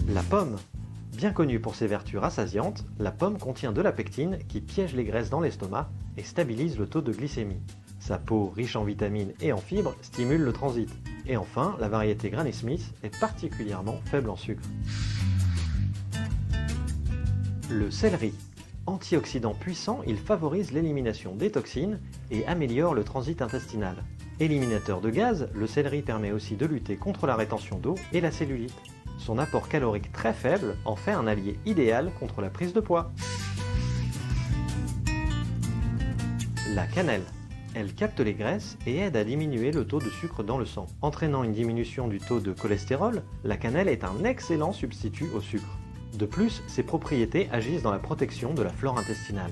La pomme. Bien connue pour ses vertus rassasiantes, la pomme contient de la pectine qui piège les graisses dans l'estomac et stabilise le taux de glycémie. Sa peau, riche en vitamines et en fibres, stimule le transit. Et enfin, la variété Granny Smith est particulièrement faible en sucre. Le céleri. Antioxydant puissant, il favorise l'élimination des toxines et améliore le transit intestinal. Éliminateur de gaz, le céleri permet aussi de lutter contre la rétention d'eau et la cellulite. Son apport calorique très faible en fait un allié idéal contre la prise de poids. La cannelle. Elle capte les graisses et aide à diminuer le taux de sucre dans le sang. Entraînant une diminution du taux de cholestérol, la cannelle est un excellent substitut au sucre. De plus, ses propriétés agissent dans la protection de la flore intestinale.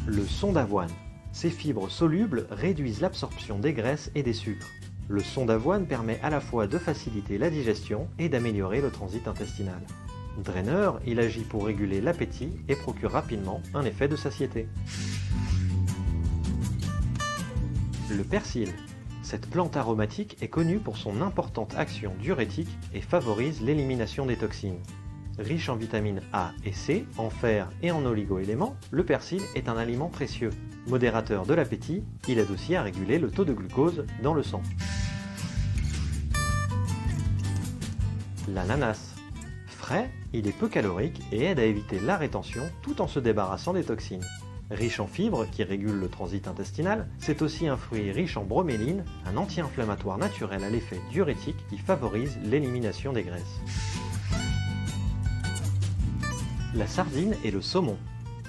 Le son d'avoine. Ses fibres solubles réduisent l'absorption des graisses et des sucres. Le son d'avoine permet à la fois de faciliter la digestion et d'améliorer le transit intestinal. Draineur, il agit pour réguler l'appétit et procure rapidement un effet de satiété. Le persil. Cette plante aromatique est connue pour son importante action diurétique et favorise l'élimination des toxines. Riche en vitamines A et C, en fer et en oligo-éléments, le persil est un aliment précieux. Modérateur de l'appétit, il aide aussi à réguler le taux de glucose dans le sang. L'ananas. Frais, il est peu calorique et aide à éviter la rétention tout en se débarrassant des toxines. Riche en fibres qui régulent le transit intestinal, c'est aussi un fruit riche en broméline, un anti-inflammatoire naturel à l'effet diurétique qui favorise l'élimination des graisses. La sardine et le saumon.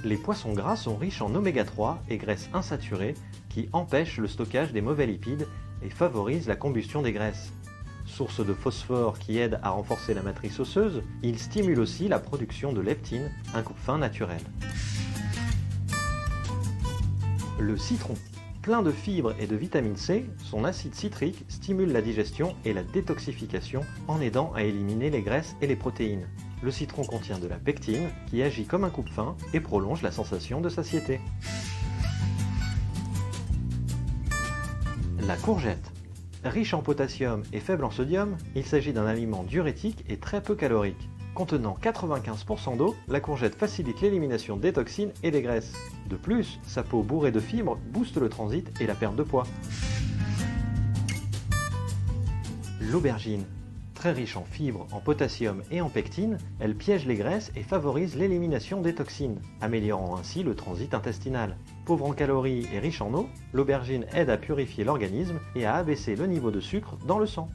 Les poissons gras sont riches en oméga 3 et graisses insaturées qui empêchent le stockage des mauvais lipides et favorisent la combustion des graisses. Source de phosphore qui aide à renforcer la matrice osseuse, il stimule aussi la production de leptine, un coupe-faim naturel. Le citron. Plein de fibres et de vitamine C, son acide citrique stimule la digestion et la détoxification en aidant à éliminer les graisses et les protéines. Le citron contient de la pectine qui agit comme un coupe-faim et prolonge la sensation de satiété. La courgette. Riche en potassium et faible en sodium, il s'agit d'un aliment diurétique et très peu calorique. Contenant 95% d'eau, la courgette facilite l'élimination des toxines et des graisses. De plus, sa peau bourrée de fibres booste le transit et la perte de poids. L'aubergine. Très riche en fibres, en potassium et en pectine, elle piège les graisses et favorise l'élimination des toxines, améliorant ainsi le transit intestinal. Pauvre en calories et riche en eau, l'aubergine aide à purifier l'organisme et à abaisser le niveau de sucre dans le sang.